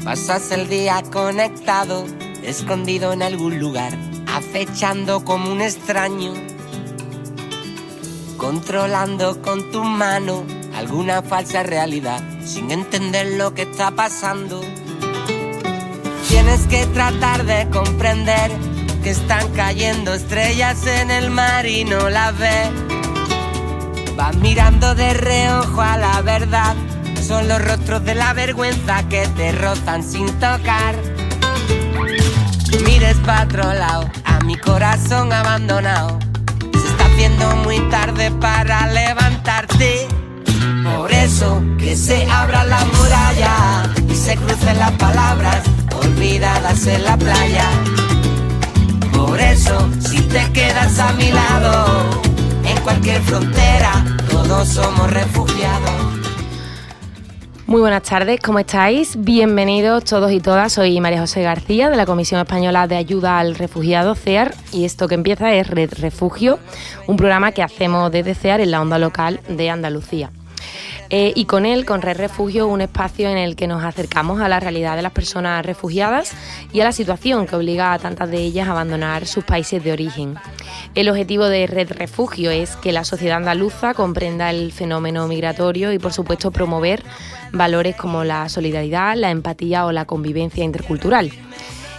Pasas el día conectado, escondido en algún lugar, acechando como un extraño, controlando con tu mano alguna falsa realidad, sin entender lo que está pasando. Tienes que tratar de comprender que están cayendo estrellas en el mar y no las ves. Vas mirando de reojo a la verdad, son los rostros de la vergüenza que te rozan sin tocar. Mires para otro lado, a mi corazón abandonado. Se está haciendo muy tarde para levantarte. Por eso que se abra la muralla y se crucen las palabras olvidadas en la playa. Por eso si te quedas a mi lado, en cualquier frontera todos somos refugiados. Muy buenas tardes, ¿cómo estáis? Bienvenidos todos y todas, soy María José García de la Comisión Española de Ayuda al Refugiado, CEAR, y esto que empieza es Red Refugio, un programa que hacemos desde CEAR en la onda local de Andalucía. Y con él, con Red Refugio, un espacio en el que nos acercamos a la realidad de las personas refugiadas y a la situación que obliga a tantas de ellas a abandonar sus países de origen. El objetivo de Red Refugio es que la sociedad andaluza comprenda el fenómeno migratorio y, por supuesto, promover valores como la solidaridad, la empatía o la convivencia intercultural.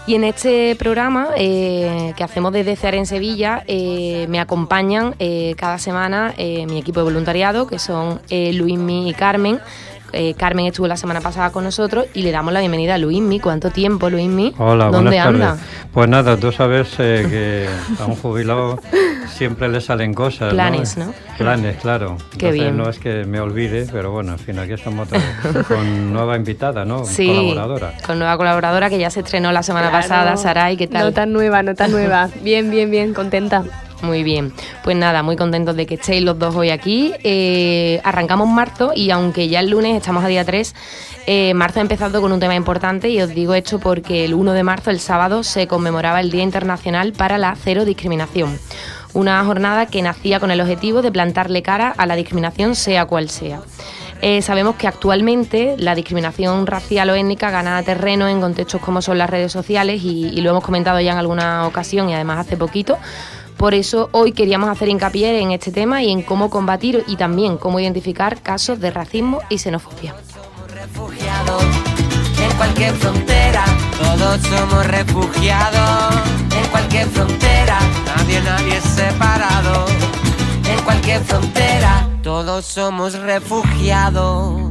Y en este programa que hacemos desde CEAR en Sevilla me acompañan cada semana mi equipo de voluntariado, que son Luismi y Carmen. Carmen estuvo la semana pasada con nosotros y le damos la bienvenida a Luismi. ¿Cuánto tiempo, Luismi? Hola, ¿Dónde buenas anda? tardes. Pues nada, tú sabes que a un jubilado siempre le salen cosas, Planes, ¿no? Planes, claro. Qué Entonces, bien. no es que me olvide, pero bueno, en fin, aquí estamos otra vez con nueva invitada, ¿no? Sí, Colaboradora. con nueva colaboradora que ya se estrenó la semana pasada, Saray, ¿qué tal? No tan nueva. Bien, contenta. Muy bien, pues nada, muy contentos de que estéis los dos hoy aquí. Arrancamos marzo y aunque ya el lunes estamos a día 3, marzo ha empezado con un tema importante y os digo esto porque el 1 de marzo, el sábado, se conmemoraba el Día Internacional para la Cero Discriminación. Una jornada que nacía con el objetivo de plantarle cara a la discriminación sea cual sea. Sabemos que actualmente la discriminación racial o étnica gana terreno en contextos como son las redes sociales y lo hemos comentado ya en alguna ocasión y además hace poquito. Por eso hoy queríamos hacer hincapié en este tema y en cómo combatir y también cómo identificar casos de racismo y xenofobia. Somos refugiados en cualquier frontera, todos somos refugiados en cualquier frontera, nadie es separado. En cualquier frontera, todos somos refugiados.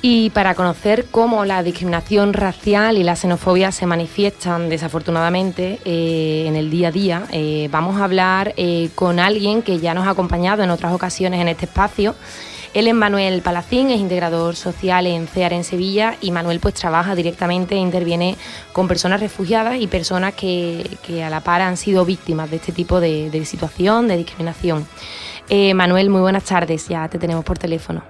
Y para conocer cómo la discriminación racial y la xenofobia se manifiestan desafortunadamente en el día a día, vamos a hablar con alguien que ya nos ha acompañado en otras ocasiones en este espacio. Él es Manuel Palacín, es integrador social en CEAR en Sevilla y Manuel pues trabaja directamente e interviene con personas refugiadas y personas que a la par han sido víctimas de este tipo de situación, de discriminación. Manuel, muy buenas tardes, ya te tenemos por teléfono.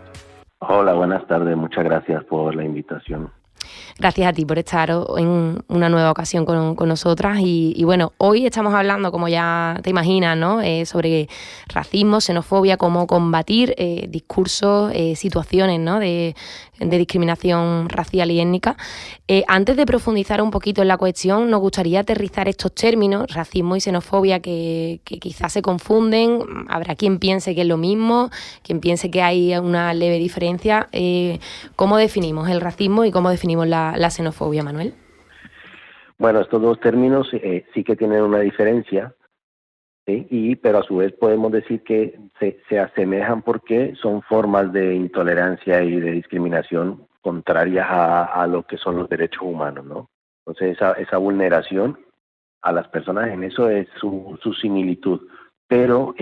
Hola, buenas tardes. Muchas gracias por la invitación. Gracias a ti por estar en una nueva ocasión con nosotras y bueno, hoy estamos hablando, como ya te imaginas, ¿no? Sobre racismo, xenofobia, cómo combatir discursos, situaciones, ¿no? de discriminación racial y étnica. Antes de profundizar un poquito en la cuestión, nos gustaría aterrizar estos términos, racismo y xenofobia, que quizás se confunden. Habrá quien piense que es lo mismo, quien piense que hay una leve diferencia. ¿Cómo definimos el racismo y cómo definimos la xenofobia, Manuel? Bueno, estos dos términos sí que tienen una diferencia, ¿sí? Pero a su vez podemos decir que se asemejan porque son formas de intolerancia y de discriminación contrarias a lo que son los derechos humanos, ¿no? Entonces esa vulneración a las personas en eso es su similitud, pero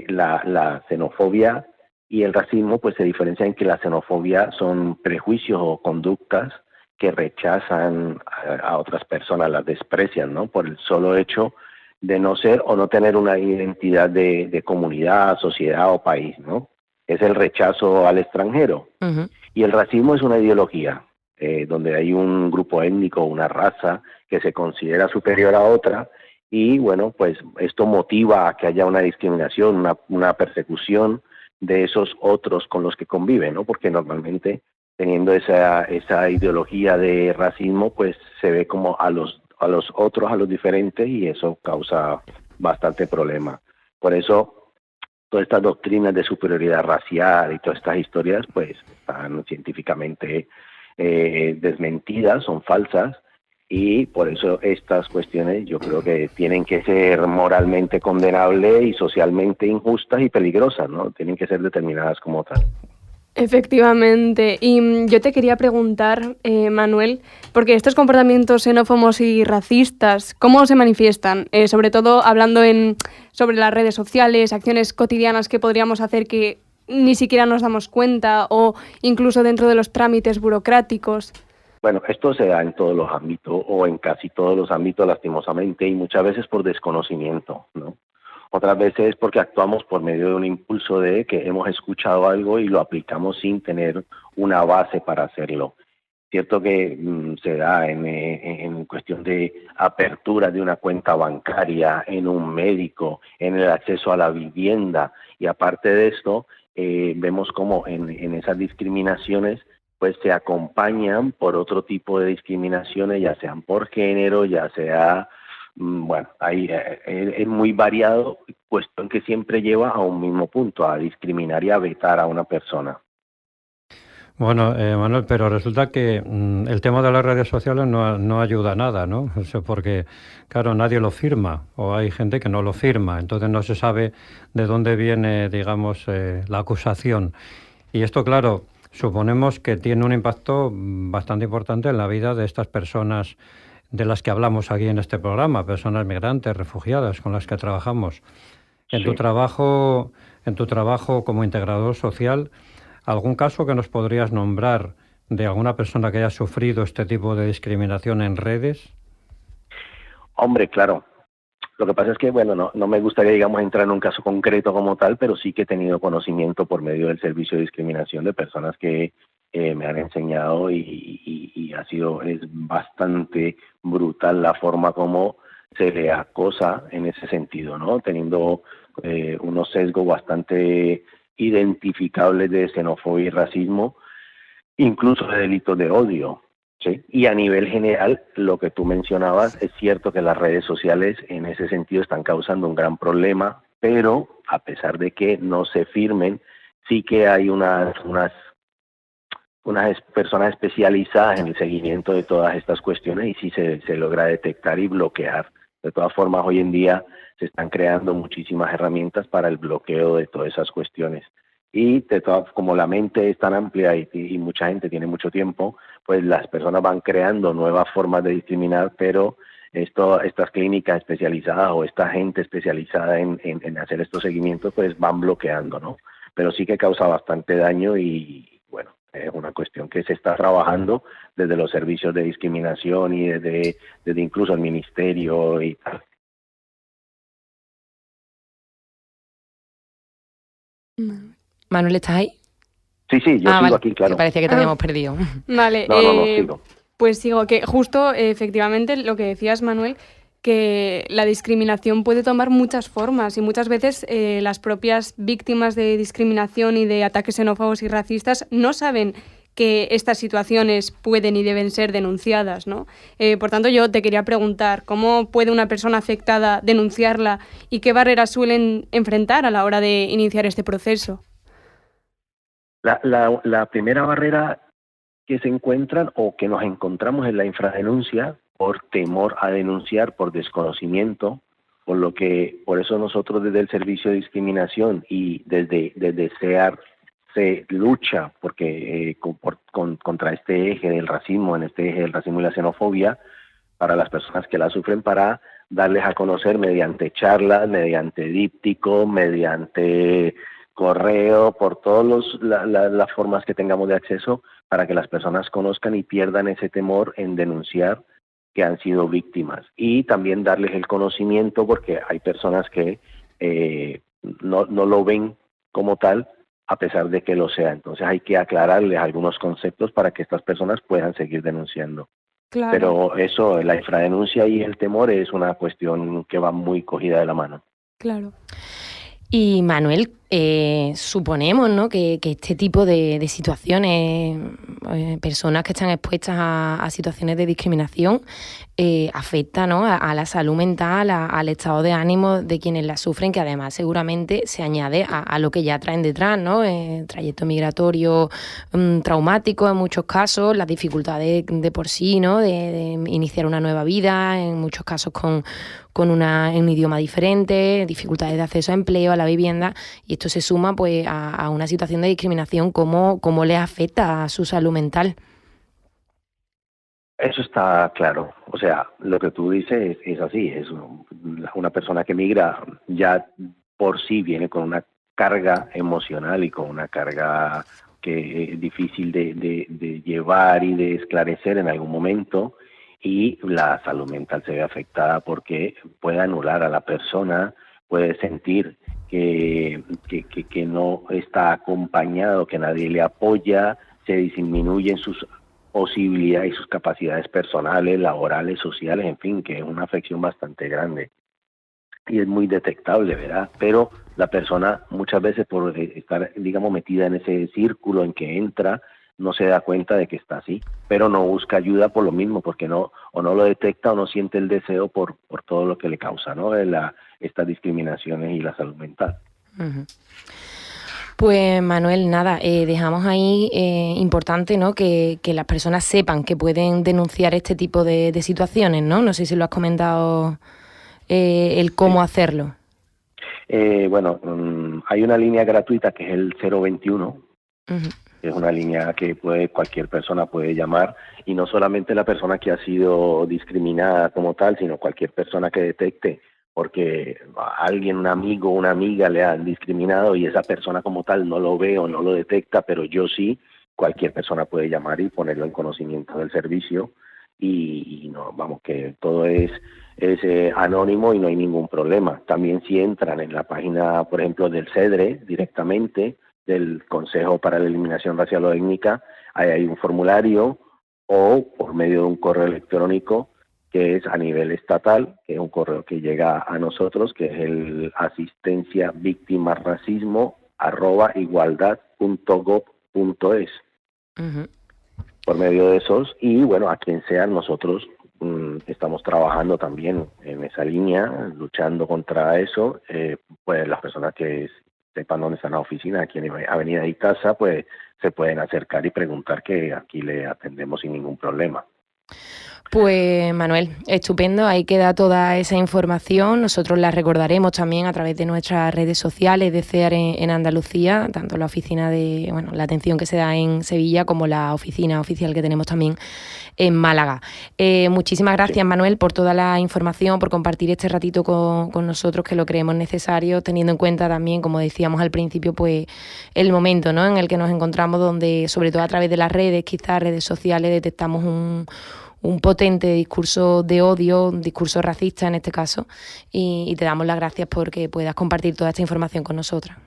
la xenofobia y el racismo pues se diferencian en que la xenofobia son prejuicios o conductas que rechazan a otras personas, las desprecian, ¿no? Por el solo hecho de no ser o no tener una identidad de comunidad, sociedad o país, ¿no? Es el rechazo al extranjero. Ujú. Y el racismo es una ideología, donde hay un grupo étnico, una raza que se considera superior a otra y bueno, pues esto motiva a que haya una discriminación, una persecución de esos otros con los que conviven, ¿no? Porque normalmente teniendo esa ideología de racismo, pues se ve como a los otros, a los diferentes, y eso causa bastante problema. Por eso, todas estas doctrinas de superioridad racial y todas estas historias, pues están científicamente desmentidas, son falsas, y por eso estas cuestiones yo creo que tienen que ser moralmente condenables y socialmente injustas y peligrosas, ¿no? Tienen que ser determinadas como tal. Efectivamente. Y yo te quería preguntar, Manuel, porque estos comportamientos xenófobos y racistas, ¿cómo se manifiestan? Sobre todo hablando sobre las redes sociales, acciones cotidianas que podríamos hacer que ni siquiera nos damos cuenta, o incluso dentro de los trámites burocráticos. Bueno, esto se da en todos los ámbitos o en casi todos los ámbitos lastimosamente, y muchas veces por desconocimiento, ¿no? Otras veces porque actuamos por medio de un impulso de que hemos escuchado algo y lo aplicamos sin tener una base para hacerlo. Cierto que se da en cuestión de apertura de una cuenta bancaria, en un médico, en el acceso a la vivienda, y aparte de esto, vemos como en esas discriminaciones pues se acompañan por otro tipo de discriminaciones, ya sean por género, ya sea, bueno, ahí es muy variado, cuestión que siempre lleva a un mismo punto, a discriminar y a vetar a una persona. Bueno, Manuel, pero resulta que el tema de las redes sociales no ayuda a nada, ¿no? Eso porque, claro, nadie lo firma, o hay gente que no lo firma, entonces no se sabe de dónde viene, digamos, la acusación. Y esto, claro, suponemos que tiene un impacto bastante importante en la vida de estas personas de las que hablamos aquí en este programa, personas migrantes, refugiadas, con las que trabajamos. En Sí. tu trabajo como integrador social, ¿algún caso que nos podrías nombrar de alguna persona que haya sufrido este tipo de discriminación en redes? Hombre, claro. Lo que pasa es que, bueno, no me gustaría, digamos, entrar en un caso concreto como tal, pero sí que he tenido conocimiento por medio del servicio de discriminación de personas que me han enseñado, y es bastante brutal la forma como se le acosa en ese sentido, ¿no? Teniendo unos sesgos bastante identificables de xenofobia y racismo, incluso de delitos de odio. Sí. Y a nivel general, lo que tú mencionabas, es cierto que las redes sociales en ese sentido están causando un gran problema, pero a pesar de que no se firmen, sí que hay unas personas especializadas en el seguimiento de todas estas cuestiones, y sí se logra detectar y bloquear. De todas formas, hoy en día se están creando muchísimas herramientas para el bloqueo de todas esas cuestiones. Y como la mente es tan amplia y mucha gente tiene mucho tiempo, pues las personas van creando nuevas formas de discriminar, pero estas clínicas especializadas o esta gente especializada en hacer estos seguimientos, pues van bloqueando, ¿no? Pero sí que causa bastante daño, y bueno, es una cuestión que se está trabajando desde los servicios de discriminación y desde incluso el ministerio y tal. Manuel, ¿estás ahí? Sí, yo sigo vale, aquí, claro. que parecía que te habíamos perdido. Vale, No, sigo. pues sigo, que justo efectivamente lo que decías, Manuel, que la discriminación puede tomar muchas formas, y muchas veces las propias víctimas de discriminación y de ataques xenófobos y racistas no saben que estas situaciones pueden y deben ser denunciadas, ¿no? Por tanto, yo te quería preguntar, ¿cómo puede una persona afectada denunciarla y qué barreras suelen enfrentar a la hora de iniciar este proceso? La primera barrera que se encuentran o que nos encontramos es la infradenuncia, por temor a denunciar, por desconocimiento, Por eso nosotros desde el Servicio de Discriminación y desde SEAR se lucha contra este eje del racismo, en este eje del racismo y la xenofobia, para las personas que la sufren, para darles a conocer mediante charlas, mediante díptico, mediante correo, por todas las formas que tengamos de acceso, para que las personas conozcan y pierdan ese temor en denunciar que han sido víctimas, y también darles el conocimiento, porque hay personas que no lo ven como tal, a pesar de que lo sea. Entonces hay que aclararles algunos conceptos para que estas personas puedan seguir denunciando. Claro. Pero eso, la infradenuncia y el temor es una cuestión que va muy cogida de la mano. Claro. Y Manuel, suponemos, ¿no?, que este tipo de situaciones, personas que están expuestas a situaciones de discriminación, afecta, ¿no?, a la salud mental, al estado de ánimo de quienes la sufren, que además seguramente se añade a lo que ya traen detrás, ¿no? Trayecto migratorio traumático en muchos casos, las dificultades de por sí, ¿no?, de iniciar una nueva vida, en muchos casos con un idioma diferente, dificultades de acceso a empleo, a la vivienda, y esto se suma pues a una situación de discriminación. ¿Cómo les afecta a su salud mental? Eso está claro. O sea, lo que tú dices es así. Es una persona que migra ya por sí viene con una carga emocional y con una carga que es difícil de llevar y de esclarecer en algún momento, y la salud mental se ve afectada porque puede anular a la persona, puede sentir que no está acompañado, que nadie le apoya, se disminuyen sus posibilidades y sus capacidades personales, laborales, sociales, en fin, que es una afección bastante grande y es muy detectable, ¿verdad? Pero la persona muchas veces, por estar, digamos, metida en ese círculo en que entra, no se da cuenta de que está así, pero no busca ayuda por lo mismo, porque no lo detecta o no siente el deseo por todo lo que le causa, ¿no?, estas discriminaciones y la salud mental. Uh-huh. Pues Manuel, nada, dejamos ahí importante, ¿no?, que las personas sepan que pueden denunciar este tipo de situaciones, ¿no? No sé si lo has comentado, el cómo hacerlo. Bueno, hay una línea gratuita que es el 021. Uh-huh. Es una línea que cualquier persona puede llamar, y no solamente la persona que ha sido discriminada como tal, sino cualquier persona que detecte, porque a alguien, un amigo, una amiga le han discriminado y esa persona como tal no lo ve o no lo detecta, pero yo sí. Cualquier persona puede llamar y ponerlo en conocimiento del servicio, y no, vamos, que todo es anónimo y no hay ningún problema. También si entran en la página, por ejemplo, del CEDRE directamente, del Consejo para la Eliminación Racial o Étnica, ahí hay un formulario, o por medio de un correo electrónico que es a nivel estatal, que es un correo que llega a nosotros, que es el asistenciavíctimasracismo@igualdad.gov.es. Uh-huh. Por medio de esos, y bueno, a quien sea, nosotros estamos trabajando también en esa línea, luchando contra eso. Pues las personas que sepan dónde está la oficina, aquí en Avenida Itasa, pues se pueden acercar y preguntar, que aquí le atendemos sin ningún problema. Pues Manuel, estupendo, ahí queda toda esa información. Nosotros la recordaremos también a través de nuestras redes sociales de CEAR en Andalucía, tanto la oficina la atención que se da en Sevilla como la oficina oficial que tenemos también en Málaga. Muchísimas gracias, Manuel, por toda la información, por compartir este ratito con nosotros, que lo creemos necesario, teniendo en cuenta también, como decíamos al principio, pues el momento, ¿no?, en el que nos encontramos, donde sobre todo a través de las redes, quizás redes sociales, detectamos un potente discurso de odio, un discurso racista en este caso, y te damos las gracias porque puedas compartir toda esta información con nosotras.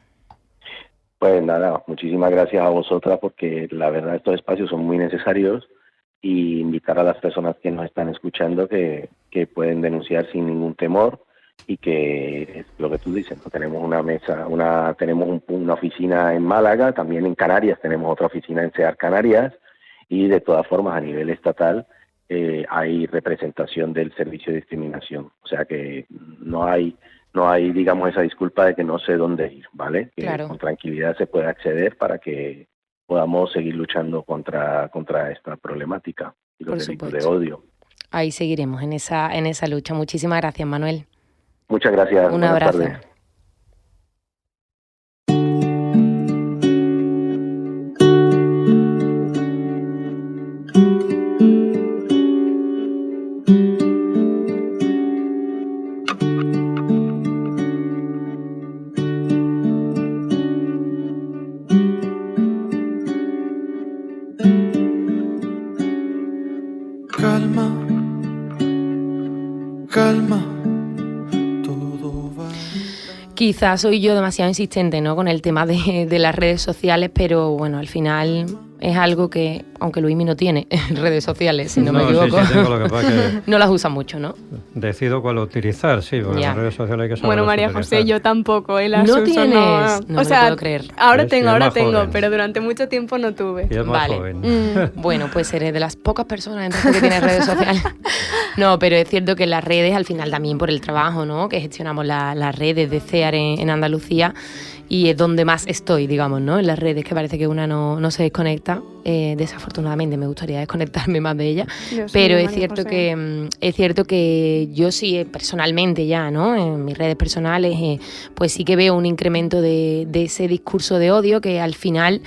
Pues nada, muchísimas gracias a vosotras, porque la verdad estos espacios son muy necesarios, y invitar a las personas que nos están escuchando que pueden denunciar sin ningún temor, y que es lo que tú dices, ¿no? Tenemos tenemos una oficina en Málaga, también en Canarias tenemos otra oficina en CEAR Canarias, y de todas formas a nivel estatal hay representación del Servicio de Discriminación. O sea que no hay, digamos, esa disculpa de que no sé dónde ir, ¿vale? Que claro, con tranquilidad se puede acceder para que podamos seguir luchando contra esta problemática y los delitos de odio. Ahí seguiremos en esa lucha. Muchísimas gracias, Manuel. Muchas gracias. Un Buenas abrazo. tardes. Calma, todo va. Quizás soy yo demasiado insistente, ¿no?, con el tema de las redes sociales, pero bueno, al final es algo que, aunque Luismi no tiene redes sociales, si no me equivoco, sí, tengo, lo que pasa que no las usa mucho, ¿no? decido cuál utilizar, sí, porque Ya. las redes sociales hay que saber. Bueno, María José, yo tampoco, las ¿No uso, tienes? no. No O me sea, lo puedo creer. ahora ¿Ves? tengo, Y es más joven. pero durante mucho tiempo no tuve. Y es más Vale. joven. Bueno, pues eres de las pocas personas entonces que tienen redes sociales. No, pero es cierto que las redes, al final también por el trabajo, ¿no?, que gestionamos las redes de CEAR en Andalucía, y es donde más estoy, digamos, ¿no?, en las redes, que parece que una no se desconecta. Desafortunadamente me gustaría desconectarme más de ella, Yo sí, pero María José. es cierto que yo sí, personalmente ya, ¿no?, en mis redes personales, pues sí que veo un incremento de ese discurso de odio que al final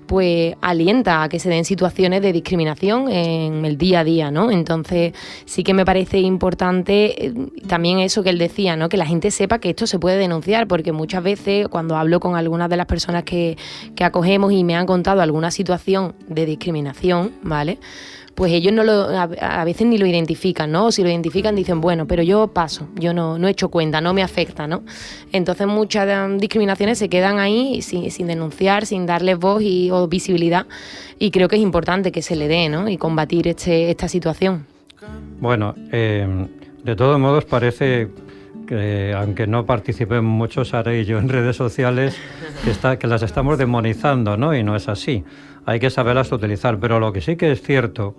pues alienta a que se den situaciones de discriminación en el día a día, ¿no? Entonces sí que me parece importante también eso que él decía, ¿no?, que la gente sepa que esto se puede denunciar, porque muchas veces cuando hablo con algunas de las personas que acogemos y me han contado alguna situación de discriminación, ¿vale?, pues ellos a veces ni lo identifican, ¿no? O si lo identifican dicen, bueno, pero yo paso, yo no he hecho cuenta, no me afecta, ¿no? Entonces muchas discriminaciones se quedan ahí sin denunciar, sin darles voz o visibilidad, y creo que es importante que se le dé, ¿no?, y combatir esta situación. Bueno, de todos modos parece que, aunque no participemos mucho, Sara y yo, en redes sociales, que las estamos demonizando, ¿no? Y no es así. Hay que saberlas utilizar, pero lo que sí que es cierto,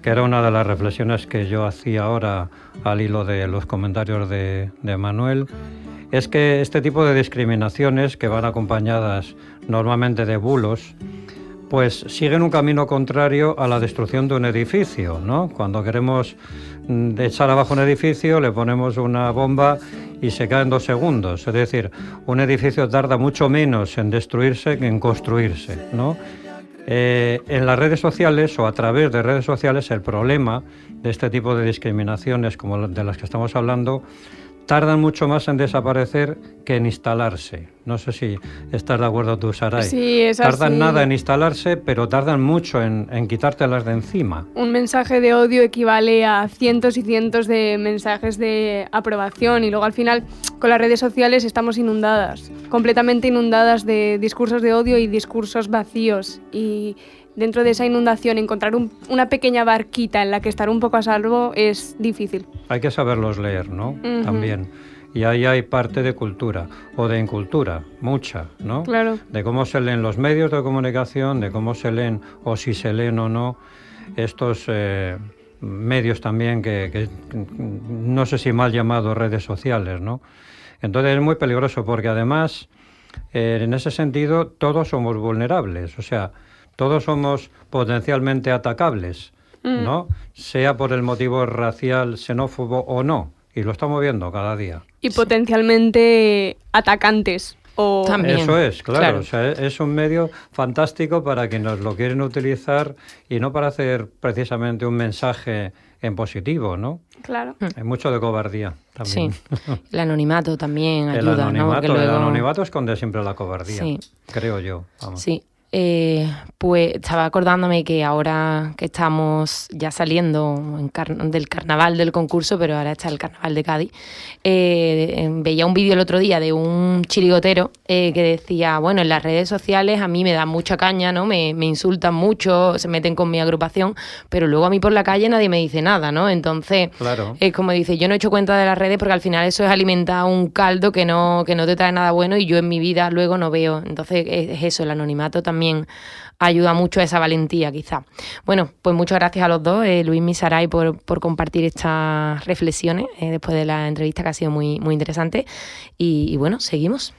que era una de las reflexiones que yo hacía ahora al hilo de los comentarios de Manuel, es que este tipo de discriminaciones, que van acompañadas normalmente de bulos, pues siguen un camino contrario a la destrucción de un edificio, ¿no? Cuando queremos echar abajo un edificio, le ponemos una bomba y se cae en 2 segundos. Es decir, un edificio tarda mucho menos en destruirse que en construirse, ¿no? En las redes sociales o a través de redes sociales, el problema de este tipo de discriminaciones como de las que estamos hablando tardan mucho más en desaparecer que en instalarse. No sé si estás de acuerdo tú, Saray. Sí, es así. Tardan nada en instalarse, pero tardan mucho en quitártelas de encima. Un mensaje de odio equivale a cientos y cientos de mensajes de aprobación, y luego al final con las redes sociales estamos inundadas, completamente inundadas de discursos de odio y discursos vacíos, y dentro de esa inundación encontrar una pequeña barquita en la que estar un poco a salvo es difícil. Hay que saberlos leer, ¿no? Uh-huh. También. Y ahí hay parte de cultura, o de incultura, mucha, ¿no? Claro. De cómo se leen los medios de comunicación, de cómo se leen, o si se leen o no, estos medios también que no sé si mal llamados redes sociales, ¿no? Entonces es muy peligroso, porque además, en ese sentido, todos somos vulnerables, o sea, todos somos potencialmente atacables, ¿no? Sea por el motivo racial, xenófobo o no, y lo estamos viendo cada día. Y potencialmente atacantes. O... También. Eso es, claro. Claro. O sea, es un medio fantástico para quienes lo quieren utilizar, y no para hacer precisamente un mensaje en positivo, ¿no? Claro. Hay mucho de cobardía también. Sí, el anonimato también El ayuda, ¿no? Porque anonimato, luego... el anonimato esconde siempre la cobardía, Sí. creo yo. Vamos. Sí. Pues estaba acordándome que ahora que estamos ya saliendo del carnaval del concurso, pero ahora está el carnaval de Cádiz, veía un vídeo el otro día de un chirigotero que decía, bueno, en las redes sociales a mí me dan mucha caña, ¿no? Me insultan mucho, se meten con mi agrupación, pero luego a mí por la calle nadie me dice nada, ¿no? Entonces, Claro. es como dice, yo no he hecho cuenta de las redes porque al final eso es alimentar un caldo que no te trae nada bueno, y yo en mi vida luego no veo. Entonces es eso, el anonimato también ayuda mucho a esa valentía, quizá. Bueno, pues muchas gracias a los dos, Luismi y Saray, por compartir estas reflexiones después de la entrevista, que ha sido muy, muy interesante. Y bueno, seguimos.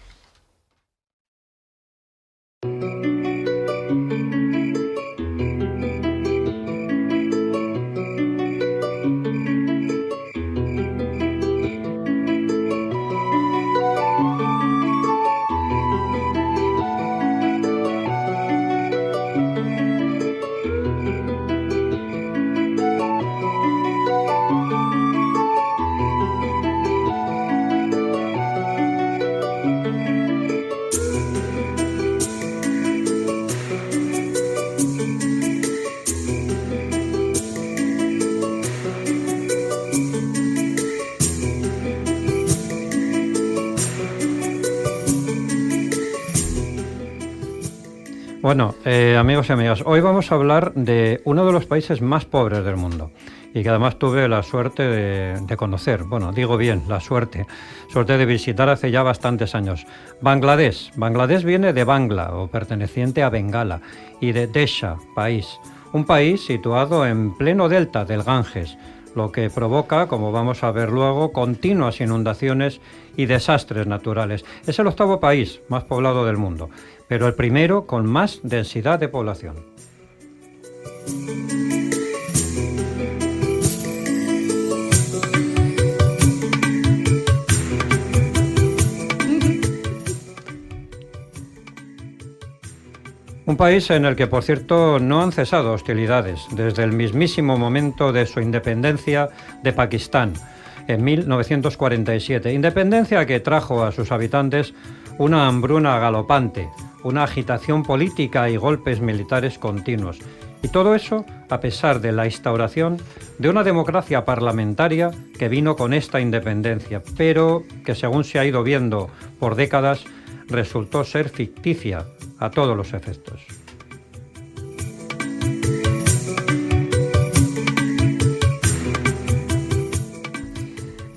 Bueno, amigos y amigas, hoy vamos a hablar de uno de los países más pobres del mundo y que además tuve la suerte de conocer, bueno, digo bien, la suerte de visitar hace ya bastantes años. Bangladesh. Bangladesh viene de Bangla, o perteneciente a Bengala, y de Desha, país. Un país situado en pleno delta del Ganges, lo que provoca, como vamos a ver luego, continuas inundaciones y desastres naturales. Es el 8º país más poblado del mundo, pero el primero con más densidad de población. Un país en el que, por cierto, no han cesado hostilidades desde el mismísimo momento de su independencia de Pakistán, en 1947. Independencia que trajo a sus habitantes una hambruna galopante, una agitación política y golpes militares continuos. Y todo eso a pesar de la instauración de una democracia parlamentaria que vino con esta independencia, pero que, según se ha ido viendo por décadas, resultó ser ficticia a todos los efectos.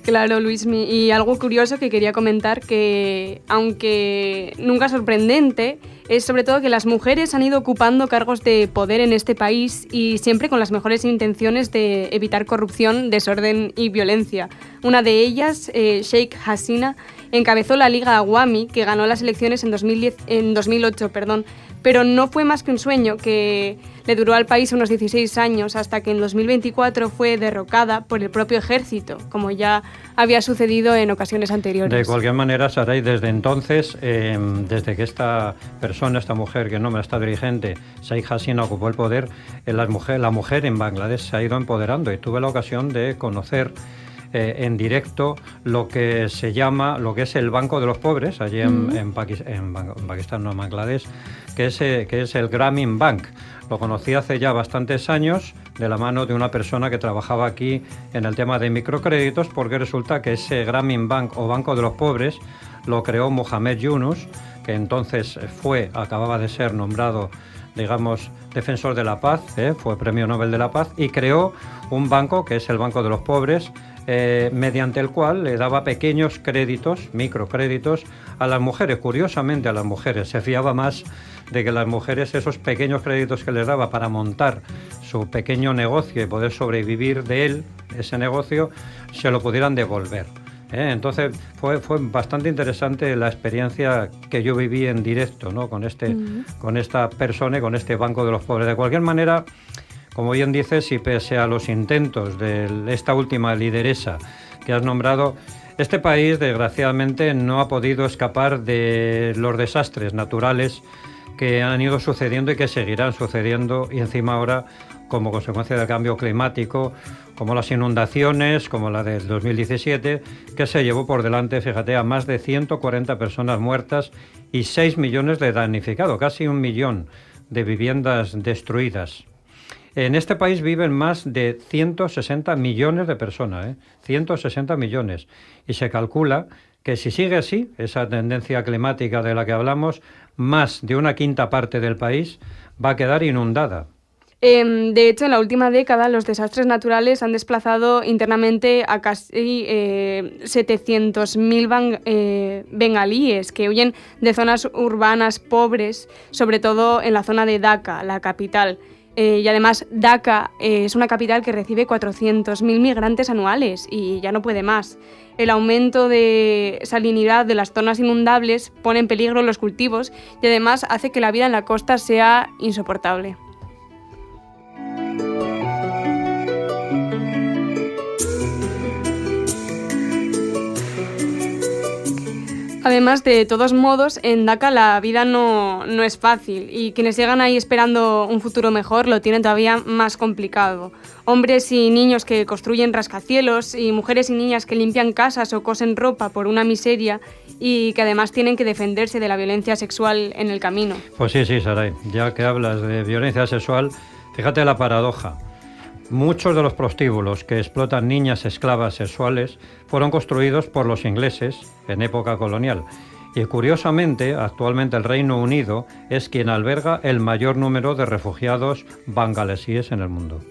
Claro, Luismi, y algo curioso que quería comentar, que aunque nunca sorprendente, es sobre todo que las mujeres han ido ocupando cargos de poder en este país y siempre con las mejores intenciones de evitar corrupción, desorden y violencia. Una de ellas, Sheikh Hasina, encabezó la Liga Awami, que ganó las elecciones en 2008, pero no fue más que un sueño que le duró al país unos 16 años hasta que en 2024 fue derrocada por el propio ejército, como ya había sucedido en ocasiones anteriores. De cualquier manera, Saray, desde entonces, desde que esta mujer que nombra esta dirigente, Sheikh Hasina, ocupó el poder, la mujer en Bangladesh se ha ido empoderando y tuve la ocasión de conocer en directo lo que es el Banco de los Pobres, allí en Pakistán, no, en Bangladesh, que es el Grameen Bank. Lo conocí hace ya bastantes años de la mano de una persona que trabajaba aquí en el tema de microcréditos, porque resulta que ese Grameen Bank o Banco de los Pobres lo creó Mohamed Yunus, que entonces acababa de ser nombrado, digamos, defensor de la paz, fue Premio Nobel de la Paz, y creó un banco que es el Banco de los Pobres, mediante el cual le daba pequeños créditos, microcréditos, a las mujeres. Curiosamente, a las mujeres se fiaba más de que las mujeres esos pequeños créditos que les daba para montar su pequeño negocio y poder sobrevivir de él, ese negocio, se lo pudieran devolver. Entonces fue bastante interesante la experiencia que yo viví en directo, ¿no? con esta persona y con este Banco de los Pobres. De cualquier manera, como bien dices, y pese a los intentos de esta última lideresa que has nombrado, este país desgraciadamente no ha podido escapar de los desastres naturales que han ido sucediendo y que seguirán sucediendo, y encima ahora como consecuencia del cambio climático, como las inundaciones, como la del 2017, que se llevó por delante, fíjate, a más de 140 personas muertas y 6 millones de damnificados, casi 1 millón de viviendas destruidas. En este país viven más de 160 millones de personas, 160 millones, y se calcula que si sigue así, esa tendencia climática de la que hablamos, más de una quinta parte del país va a quedar inundada. De hecho, en la última década los desastres naturales han desplazado internamente a casi 700.000 bengalíes que huyen de zonas urbanas pobres, sobre todo en la zona de Dhaka, la capital. Y además Dhaka es una capital que recibe 400.000 migrantes anuales y ya no puede más. El aumento de salinidad de las zonas inundables pone en peligro los cultivos y además hace que la vida en la costa sea insoportable. Además, de todos modos, en Dhaka la vida no es fácil y quienes llegan ahí esperando un futuro mejor lo tienen todavía más complicado. Hombres y niños que construyen rascacielos y mujeres y niñas que limpian casas o cosen ropa por una miseria y que además tienen que defenderse de la violencia sexual en el camino. Pues sí, Saray, ya que hablas de violencia sexual, fíjate la paradoja. Muchos de los prostíbulos que explotan niñas esclavas sexuales fueron construidos por los ingleses en época colonial Y curiosamente, actualmente el Reino Unido es quien alberga el mayor número de refugiados bengalíes en el mundo.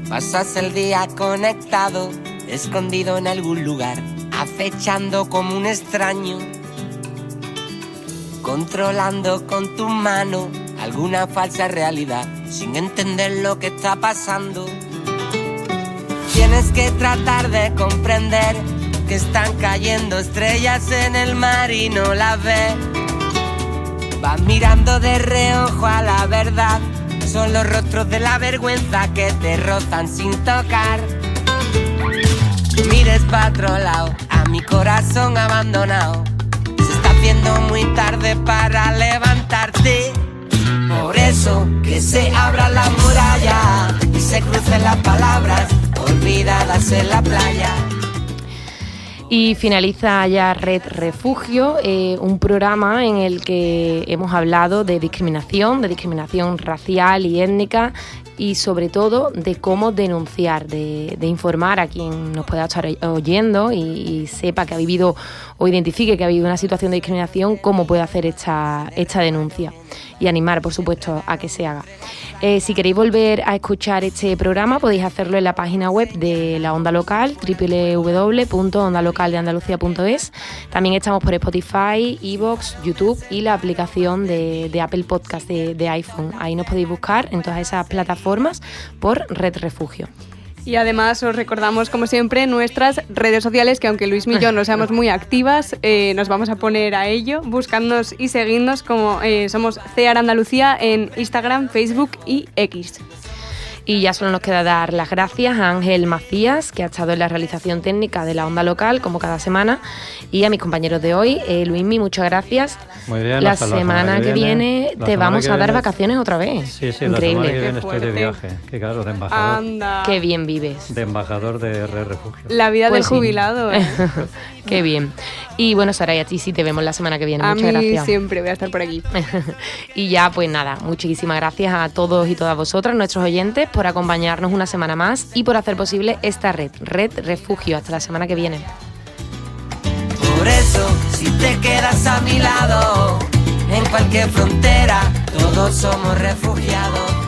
Pasas el día conectado, escondido en algún lugar, acechando como un extraño, controlando con tu mano alguna falsa realidad, sin entender lo que está pasando. Tienes que tratar de comprender que están cayendo estrellas en el mar y no las ves. Vas mirando de reojo a la verdad. Son los rostros de la vergüenza que te rozan sin tocar. Mires para otro lado, a mi corazón abandonado. Se está haciendo muy tarde para levantarte. Por eso que se abra la muralla y se crucen las palabras olvidadas en la playa. Y finaliza ya Red Refugio, un programa en el que hemos hablado de discriminación racial y étnica, y sobre todo de cómo denunciar, de informar a quien nos pueda estar oyendo y sepa que ha vivido o identifique que ha vivido una situación de discriminación, cómo puede hacer esta denuncia, y animar, por supuesto, a que se haga. Si queréis volver a escuchar este programa, podéis hacerlo en la página web de la Onda Local, www.ondalocaldeandalucía.es. También estamos por Spotify, iVoox, YouTube y la aplicación de Apple Podcast de iPhone. Ahí nos podéis buscar en todas esas plataformas por Red Refugio. Y además os recordamos, como siempre, nuestras redes sociales, que aunque Luismi y yo no seamos muy activas, nos vamos a poner a ello. Buscadnos y seguidnos como somos CEAR Andalucía en Instagram, Facebook y X. Y ya solo nos queda dar las gracias a Ángel Macías, que ha estado en la realización técnica de la Onda Local, como cada semana, y a mis compañeros de hoy. Luismi, muchas gracias. Muy bien, la semana que viene te vamos a dar vacaciones otra vez. Sí, increíble. La semana que viene estoy de viaje. Qué claro, de embajador. Anda. Qué bien vives. De embajador de Red Refugio. La vida Pues del jubilado. Qué bien. Y bueno, Sara, y a ti sí te vemos la semana que viene. Muchas gracias. Siempre voy a estar por aquí. Y ya, pues nada, muchísimas gracias a todos y todas vosotras, nuestros oyentes, por acompañarnos una semana más y por hacer posible esta Red Refugio. Hasta la semana que viene. Por eso, si te quedas a mi lado, en cualquier frontera, todos somos refugiados.